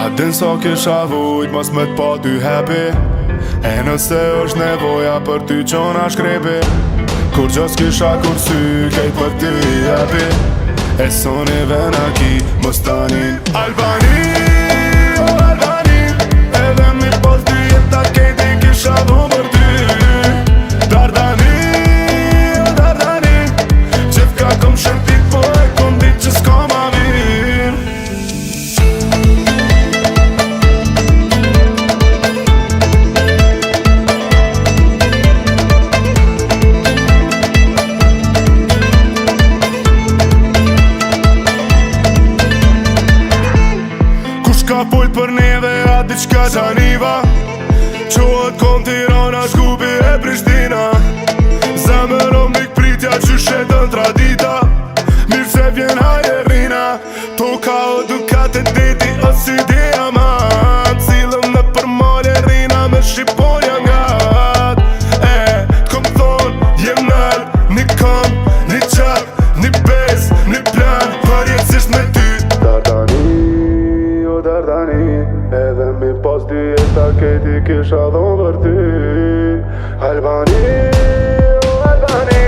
A din sa kisha vujt mos me t'pa ty happy. E nëse është nevoja për ty qona shkrepi, kur gjos kisha kur sy kejt për ty i happy. E soni vena ki mos tanin Albani, o Albani, edhe mi pos dy jeta kejt i kisha dhu për ty. Dardani, o Dardani, qef ka kom shërtit po e kom dit që s'ka ma mirë. Ka full për neve, a diqka gjaniva qohet kom Tirana, Shkupi e Prishtina. Zemër o mik pritja që shetën tradita, mirë se vjen hajde rina. Toka o dukat e deti o si diamant, cilëm në përmale rina me shqiponja ngat. T'kom thon, jem nal, një kam, një qak, një bes, një plan, për jetësisht me ty. Dardani, edhe mi pas dy jeta kejti kisha dhon për ty. Albani, o Albani,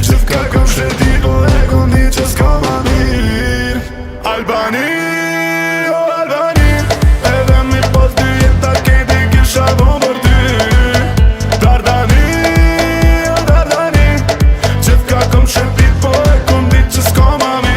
qef ka kom shleti po e kom di që s'ka ma mirë. Albani, o Albani, edhe mi pas dy jeta kejti kisha dhon për ty. Dardani, o Dardani, qef ka kom shleti po e kom di që s'ka ma mirë.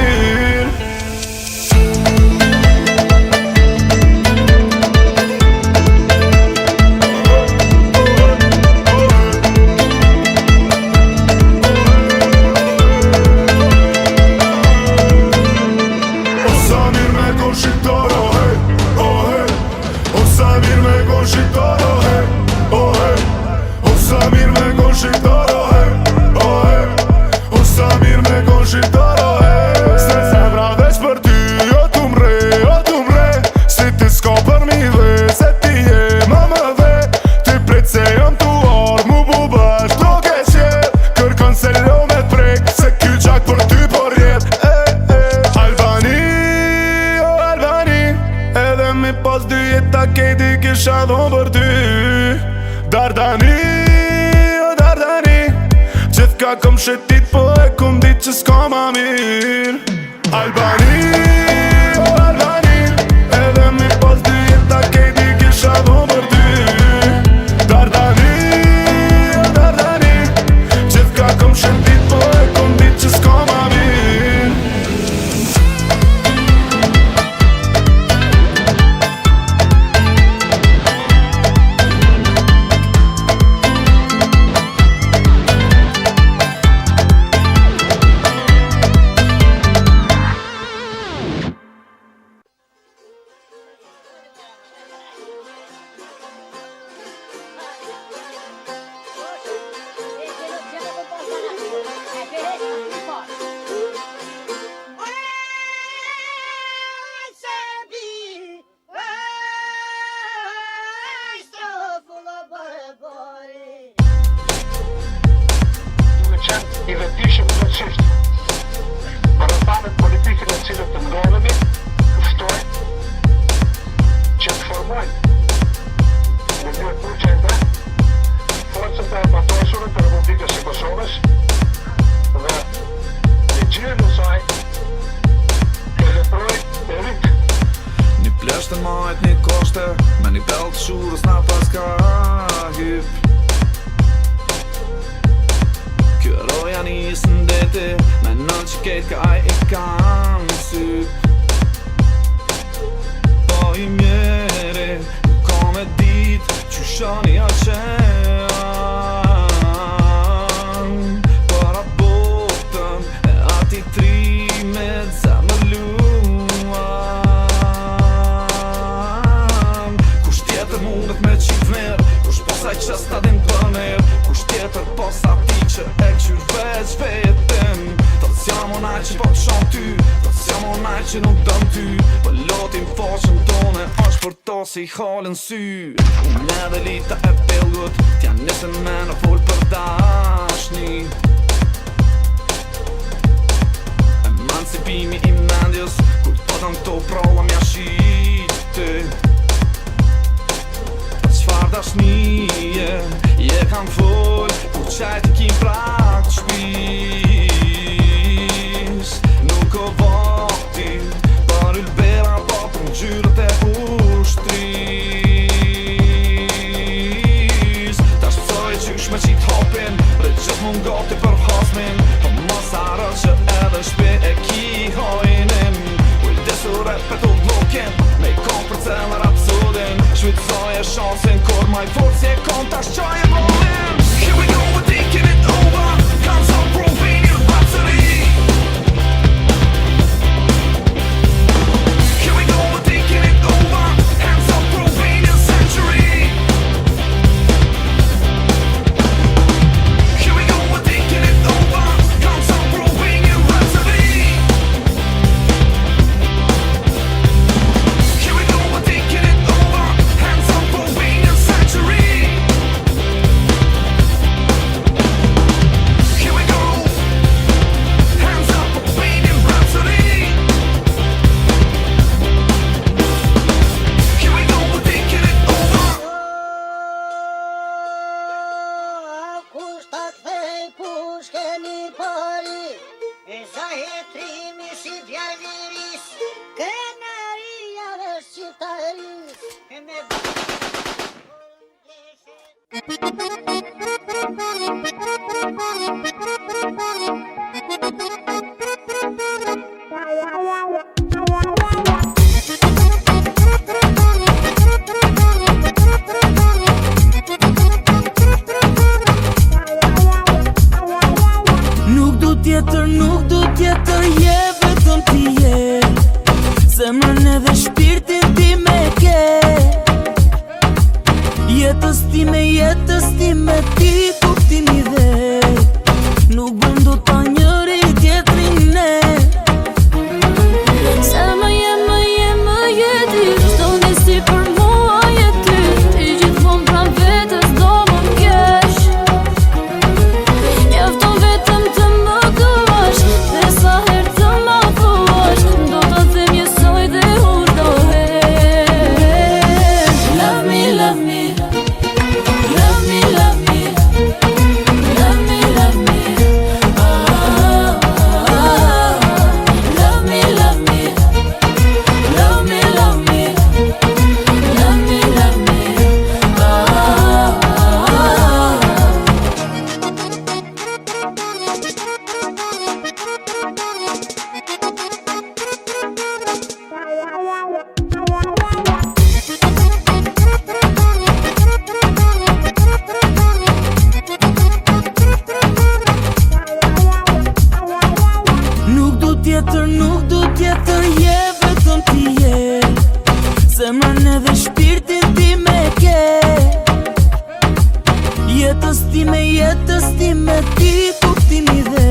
Pas dy jeta kejti kisha dhon për ty. Dardani, o Dardani, qef ka kom shetit po e kom dit që s'ka ma mirë. Albani, o Albani, edhe mi pas dy jeta kejti kisha dhon për ty. Dardani, o Dardani, qef ka kom shetit po e kom dit që s'ka ma mirë. I vetishëm plotësisht për rrëtamet politike në cilët të ndodhemi, ftoj që të formojnë në dy përqendra forcët e patrosure të Republikës së Kosovës dhe ligjin e saj e leproj e rritë. Një plesht të majt një koshte me një bel të shurës na pas ka hyp. Kjo roja njësë në deti, me nëllë që kejt ka aj i kam syp. Po i mjeri, nuk ka me dit, që shani a qean. Para botën e ati trimet zemë luan. Kusht tjetër mundet me qitë merë, kusht posaj që s'tadim për merë, kusht tjetër posa ti që e këqyr veç vetëm. Thot s'jam onaj që po të shon ty, thot s'jam onaj që nuk dëm ty, për lotin foqën tone është për to si halën sy. Unë edhe lita e pelgut, t'ja nisën me në full për dashni. Emancipimi i mendjes, kur të të në këto prolla mja shqiti. krejt I kim prak të shpis Nuk o vati Për ylbera po për ngjyrët e ushtris Ta shpësoj qysh me qit hopin Dhe gjithë mund gati për hasmin Po mos arë që edhe shpi e ki hojnim Ujdesu repet u blokin Me I kom për cellë rapsodin Shvitsoj e shansin Kor maj fort si e kom ta shqoj e volin Here we go, we're taking it over Guns on Romanian Rhapsody Here we go, we're taking it over Hands up Romanian Century Here we go, we're taking it over Guns on Romanian Rhapsody Here we go, we're taking it over Hands up Romanian Century Here we go Hands up Romanian Rhapsody Here we go, we're taking it over Kushta kthej pushken I pari E sa hetrimi si djaliris Krenaria dhe shqiptaris E me Nuk du tjetër je vetëm ti je Zemrën edhe shpirtin ti me ke Jetës ti me ti kuptimi dhe Nuk bëndo ta njëri tjetrin ne Se më je ti Shto nisi për mua je ty Ti gjithmon pran vetës do më m'kesh Mjafton vetëm të më duash Dhe sa her të më thuash Do të them jesoj dhe unë do hesh Love me, love me Love me, love me Love me, love me Oh, oh, oh Love me, love me Love me, love me Love me, love me Oh, oh, Nuk du tjetër je vetëm ti je Zemrën edhe shpirtin ti me ke Jetës ti me ti kuptimi dhe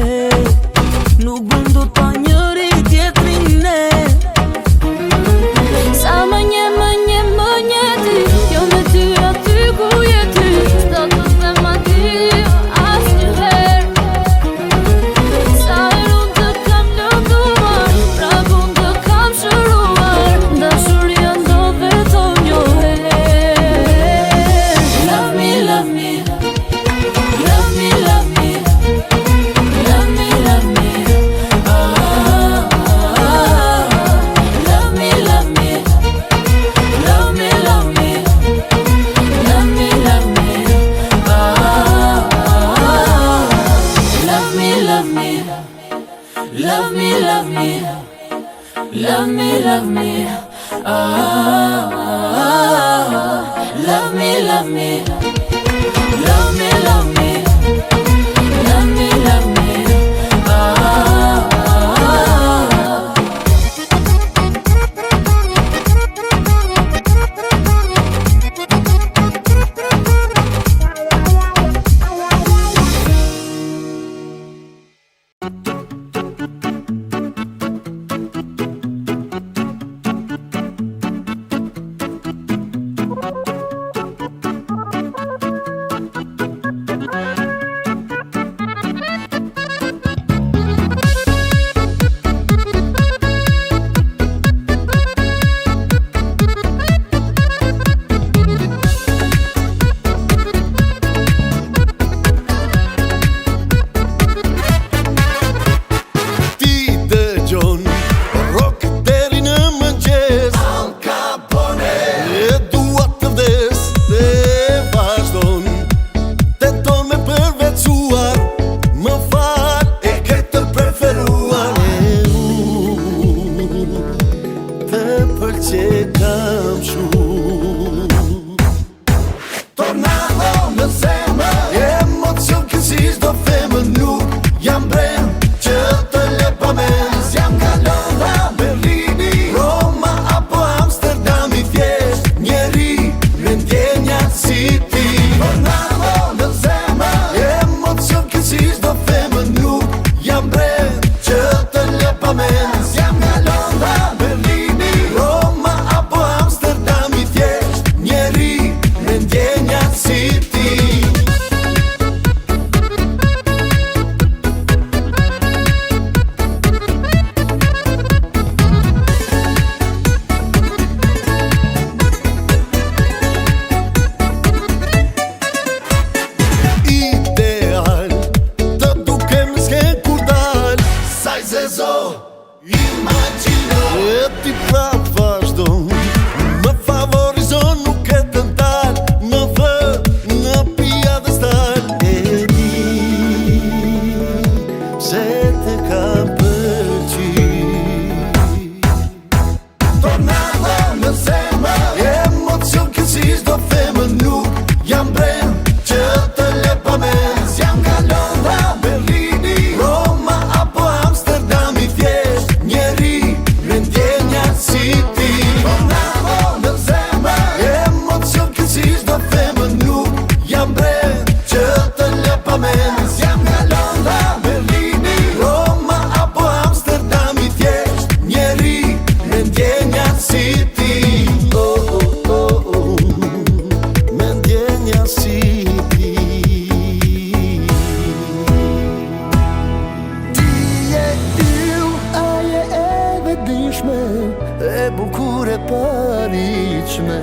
Nuk bëndo ta njëri tjetrin ne Sa më nje ti Jo me ty aty ku je ty S'do të them aty as njëher Sa her unë të kam lënduar Prap unë të kam shëruar Dashuria ndo vetëm njoher Love me, love me Love me, love me Love me, love me Oh, oh, oh Love me, love me Love me, love me Love me, love me Oh, oh, oh Love me, love me Love me, love me Love me, love me Oh, oh, oh Love me, love me Love me, love me Love me, love me Oh, oh, oh si ti. Oh, oh, oh, oh, me ndjenja si ti. Ti je yll, aje e vetëdijshme, e bukur e pariqme.